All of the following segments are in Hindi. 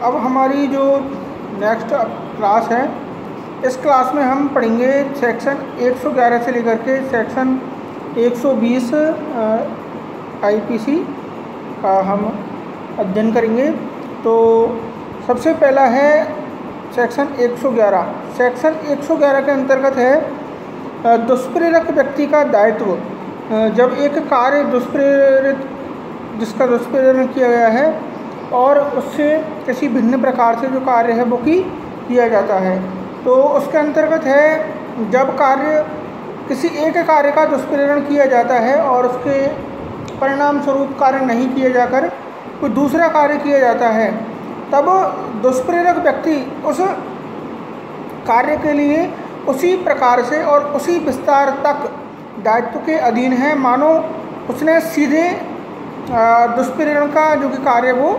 अब हमारी जो नेक्स्ट क्लास है, इस क्लास में हम पढ़ेंगे सेक्शन 111 से लेकर के सेक्शन 120 आईपीसी का हम अध्ययन करेंगे। तो सबसे पहला है सेक्शन 111। सेक्शन 111 के अंतर्गत है दुष्प्रेरक व्यक्ति का दायित्व। जब एक कार्य जिसका दुष्प्रेरण किया गया है और उससे किसी भिन्न प्रकार से जो कार्य है वो किया जाता है, तो उसके अंतर्गत है जब किसी एक कार्य का दुष्प्रेरण किया जाता है और उसके परिणाम स्वरूप कार्य नहीं किया जाकर कोई दूसरा कार्य किया जाता है, तब दुष्प्रेरक व्यक्ति उस कार्य के लिए उसी प्रकार से और उसी विस्तार तक दायित्व के अधीन है मानो उसने सीधे दुष्प्रेरण का जो कि कार्य वो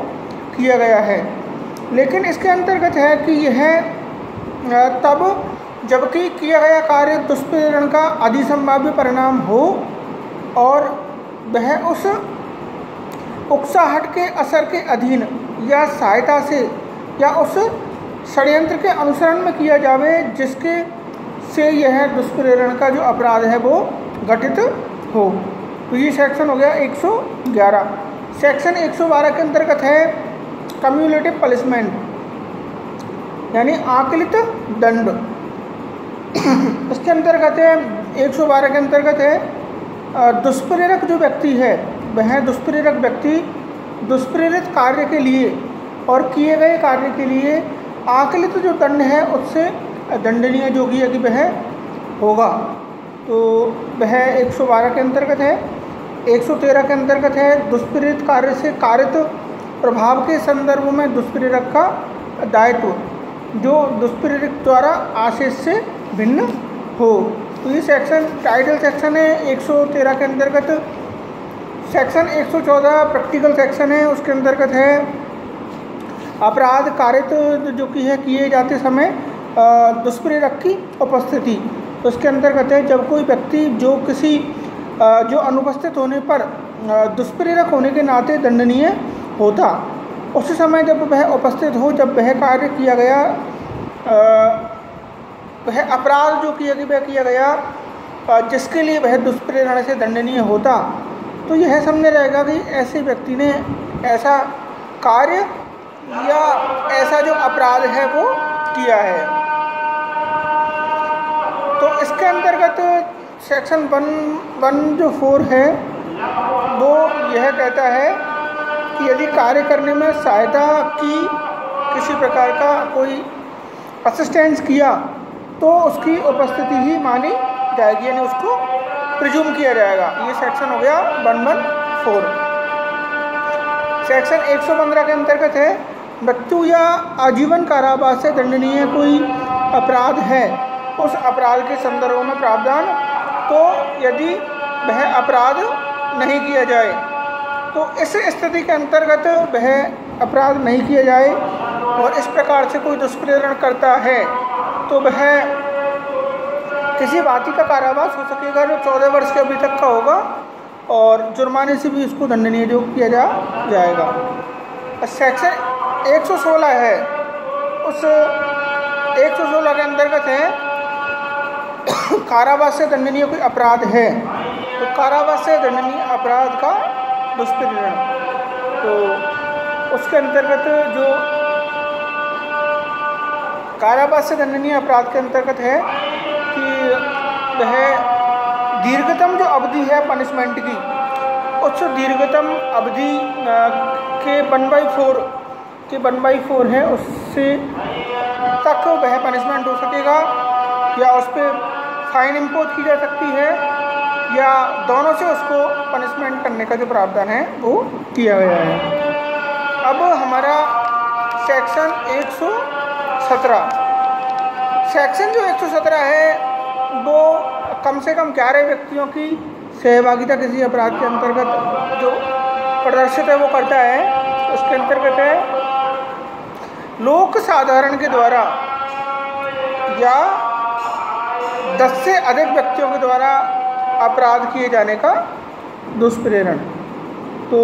किया गया है। लेकिन इसके अंतर्गत है कि यह तब जबकि किया गया कार्य दुष्प्रेरण का अधिसंभाव्य परिणाम हो और वह उस उकसाहट के असर के अधीन या सहायता से या उस षड्यंत्र के अनुसरण में किया जावे जिसके से यह दुष्प्रेरण का जो अपराध है वो घटित हो। तो ये सेक्शन हो गया 111। सेक्शन 112 के अंतर्गत है कम्युलेटिव पनिशमेंट, यानी आकलित दंड। इसके अंतर्गत है 112 के अंतर्गत है दुष्प्रेरक जो व्यक्ति है वह दुष्प्रेरक व्यक्ति दुष्प्रेरित कार्य के लिए और किए गए कार्य के लिए आकलित जो दंड है उससे दंडनीय जो कि वह होगा। तो वह 112 के अंतर्गत है। 113 के अंतर्गत है दुष्प्रेरित कार्य से कारित प्रभाव के संदर्भ में दुष्प्रेरक का दायित्व जो दुष्प्रेरक द्वारा आशय से भिन्न हो। तो ये सेक्शन टाइटल सेक्शन है 113 के अंतर्गत। सेक्शन 114 प्रैक्टिकल सेक्शन है, उसके अंतर्गत है अपराध कारित जो कि है किए जाते समय दुष्प्रेरक की उपस्थिति। तो इसके अंतर्गत है जब कोई व्यक्ति जो किसी जो अनुपस्थित होने पर दुष्प्रेरक होने के नाते दंडनीय होता, उस समय जब वह उपस्थित हो, जब वह कार्य किया गया वह अपराध जो किया गया जिसके लिए वह दुष्प्रेरण से दंडनीय होता, तो यह समझा जाएगा कि ऐसे व्यक्ति ने ऐसा कार्य या ऐसा जो अपराध है वो किया है। तो इसके अंतर्गत सेक्शन 114 है वो यह कहता है कि यदि कार्य करने में सहायता की किसी प्रकार का कोई असिस्टेंस किया तो उसकी उपस्थिति ही मानी जाएगी, यानी उसको प्रिज्यूम किया जाएगा। ये सेक्शन हो गया 114। सेक्शन 115 के अंतर्गत है मृत्यु या आजीवन कारावास से दंडनीय कोई अपराध है, उस अपराध के संदर्भ में प्रावधान। तो यदि वह अपराध नहीं किया जाए तो इस स्थिति के अंतर्गत वह अपराध नहीं किया जाए और इस प्रकार से कोई दुष्प्रेरण करता है तो वह किसी भांति का कारावास हो सकेगा जो 14 वर्ष के अभी तक का होगा और जुर्माने से भी उसको दंडनीय जो किया जाएगा। सेक्शन 116 है, उस 116 के अंतर्गत है कारावास से दंडनीय कोई अपराध है, तो कारावास से दंडनीय अपराध का दुष्प्रेरण। तो उसके अंतर्गत जो कारावास से दंडनीय अपराध के अंतर्गत है कि वह दीर्घतम जो अवधि है पनिशमेंट की, उस दीर्घतम अवधि के 1/4 है उससे तक वह पनिशमेंट हो सकेगा या उस पर फाइन इम्पोज की जा सकती है या दोनों से उसको पनिशमेंट करने का जो प्रावधान है वो किया गया है। अब हमारा सेक्शन 117। सेक्शन जो 117 है वो कम से कम 11 व्यक्तियों की सहभागिता किसी अपराध के अंतर्गत जो प्रदर्शित है वो करता है। उसके अंतर्गत है लोक साधारण के द्वारा या 10 से अधिक व्यक्तियों के द्वारा अपराध किए जाने का दुष्प्रेरण। तो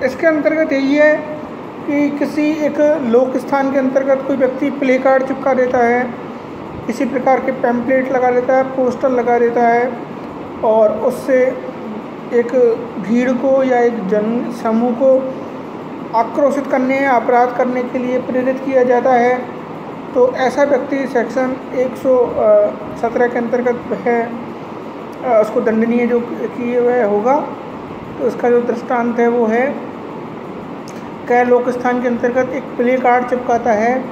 इसके अंतर्गत यही है कि किसी एक लोक स्थान के अंतर्गत कोई व्यक्ति प्ले कार्ड चिपका देता है, किसी प्रकार के पैम्पलेट लगा देता है, पोस्टर लगा देता है और उससे एक भीड़ को या एक जन समूह को आक्रोशित करने या अपराध करने के लिए प्रेरित किया जाता है, तो ऐसा व्यक्ति सेक्शन 117 के अंतर्गत है उसको दंडनीय जो किए हुए होगा। तो इसका जो दृष्टांत है वो है, कै लोक स्थान के अंतर्गत एक प्ले कार्ड चिपकाता है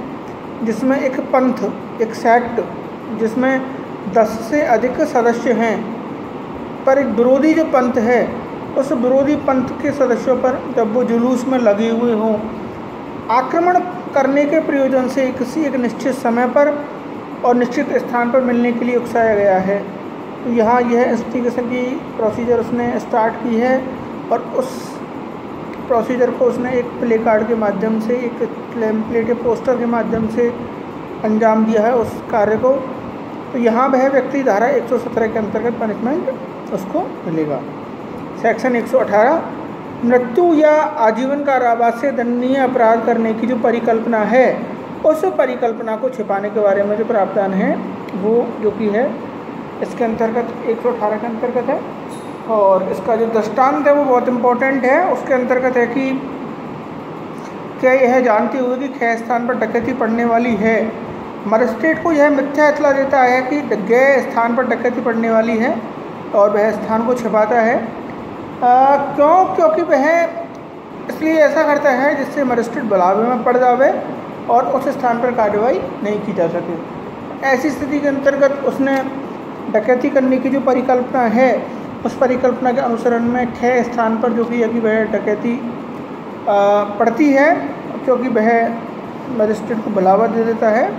जिसमें एक पंथ, एक सेक्ट जिसमें 10 से अधिक सदस्य हैं, पर एक विरोधी जो पंथ है उस विरोधी पंथ के सदस्यों पर जब वो जुलूस में लगे हुए हों, आक्रमण करने के प्रयोजन से किसी एक निश्चित समय पर और निश्चित स्थान पर मिलने के लिए उकसाया गया है। तो यहाँ यह इंस्टिगेशन की प्रोसीजर उसने स्टार्ट की है और उस प्रोसीजर को उसने एक प्ले कार्ड के माध्यम से, एक पैम्पलेट या पोस्टर के माध्यम से अंजाम दिया है उस कार्य को। तो यहाँ वह व्यक्ति धारा 117 के अंतर्गत पनिशमेंट उसको मिलेगा। सेक्शन 118 मृत्यु या आजीवन कारावास से दंडनीय अपराध करने की जो परिकल्पना है, उस परिकल्पना को छिपाने के बारे में जो प्रावधान है वो जो कि है इसके अंतर्गत 118 के अंतर्गत है। और इसका जो दृष्टांत है वो बहुत इम्पोर्टेंट है। उसके अंतर्गत है कि क्या यह जानती हुई कि खे स्थान पर डकैती पड़ने वाली है, मजिस्ट्रेट को यह मिथ्या इत्तला देता है कि गए स्थान पर डकैती पड़ने वाली है और वह स्थान को छिपाता है। क्योंकि वह इसलिए ऐसा करता है जिससे मजिस्ट्रेट बलावे में पड़ जावे और उस स्थान पर कार्रवाई नहीं की जा सके। ऐसी स्थिति के अंतर्गत उसने डकैती करने की जो परिकल्पना है, उस परिकल्पना के अनुसरण में खे स्थान पर जो कि है कि वह डकैती पड़ती है, क्योंकि वह मजिस्ट्रेट को बुलावा दे देता है।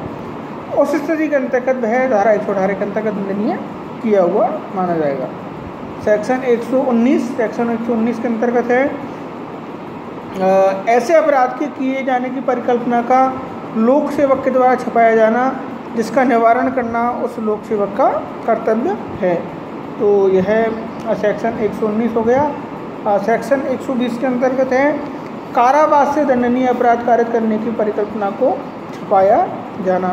उस स्थिति के अंतर्गत वह धारा 118 के अंतर्गत दंडनीय किया हुआ माना जाएगा। सेक्शन 119 के अंतर्गत है ऐसे अपराध के किए जाने की परिकल्पना का लोक सेवक के द्वारा छपाया जाना, जिसका निवारण करना उस लोक सेवक का कर्तव्य है। तो यह सेक्शन 119 हो गया। सेक्शन 120 के अंतर्गत है कारावास से दंडनीय अपराध कारित करने की परिकल्पना को छुपाया जाना।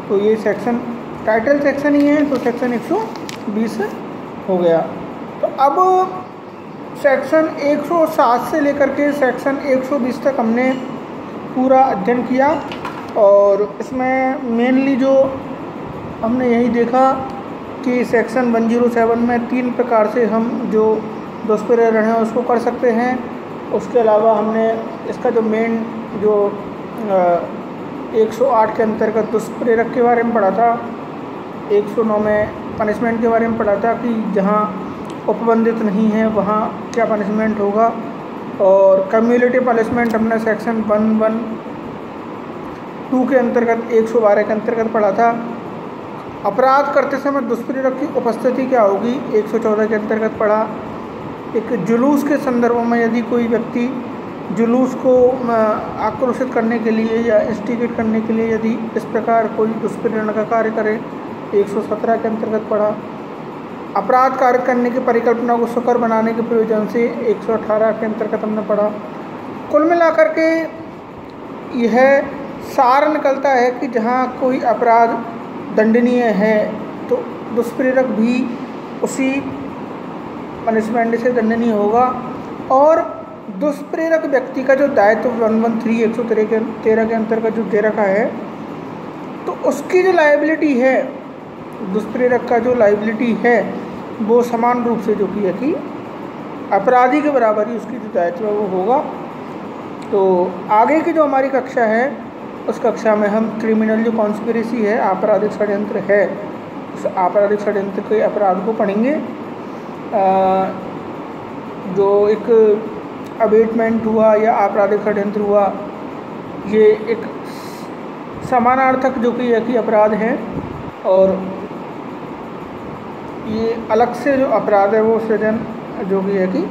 तो ये सेक्शन टाइटल सेक्शन ही है, तो सेक्शन 120 हो गया। तो अब सेक्शन 107 से लेकर के सेक्शन 120 तक हमने पूरा अध्ययन किया और इसमें मेनली जो हमने यही देखा कि सेक्शन 107 में 3 प्रकार से हम जो दुष्प्रेरण है उसको कर सकते हैं। उसके अलावा हमने इसका जो मेन जो 108 के अंतर्गत दुष्प्रेरक के बारे में पढ़ा था, 109 में पनिशमेंट के बारे में पढ़ा था कि जहाँ उपबंधित नहीं है वहाँ क्या पनिशमेंट होगा, और कम्युलेटिव पनिशमेंट हमने सेक्शन 112 के अंतर्गत 112 के अंतर्गत पढ़ा था। अपराध करते समय दुष्प्रेरक की उपस्थिति क्या होगी 114 के अंतर्गत पढ़ा। एक जुलूस के संदर्भ में यदि कोई व्यक्ति जुलूस को आक्रोशित करने के लिए या इंस्टिगेट करने के लिए यदि इस प्रकार कोई दुष्प्रेरण का कार्य करे 117 के अंतर्गत पढ़ा। अपराध कार्य करने की परिकल्पना को सुकर बनाने के प्रयोजन से 118 के अंतर्गत हमने पढ़ा। कुल मिलाकर के यह सार निकलता है कि जहाँ कोई अपराध दंडनीय है तो दुष्प्रेरक भी उसी पनिशमेंट से दंडनीय होगा, और दुष्प्रेरक व्यक्ति का जो दायित्व 113 के अंतर्गत जो दे रखा है, तो उसकी जो लायबिलिटी है, दुष्प्रेरक का जो लायबिलिटी है वो समान रूप से जो कि अपराधी के बराबर ही उसकी जो दायित्व है वो होगा। तो आगे की जो हमारी कक्षा है उस कक्षा में हम क्रिमिनल जो कॉन्स्पिरेसी है, आपराधिक षड्यंत्र है, उस आपराधिक षड्यंत्र के अपराध को पढ़ेंगे। जो एक अबेटमेंट हुआ या आपराधिक षड्यंत्र हुआ, ये एक समानार्थक जो कि अपराध है, और ये अलग से जो अपराध है वो सृजन जो कि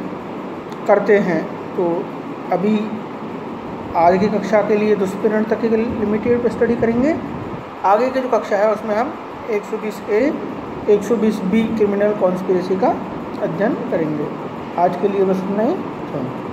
करते हैं। तो अभी आज की कक्षा के लिए दुष्प्रेरण तक की लिमिटेड स्टडी करेंगे। आगे की जो कक्षा है उसमें हम 120A 120B क्रिमिनल कॉन्स्पिरेसी का अध्ययन करेंगे। आज के लिए बस इतना ही। Thank you.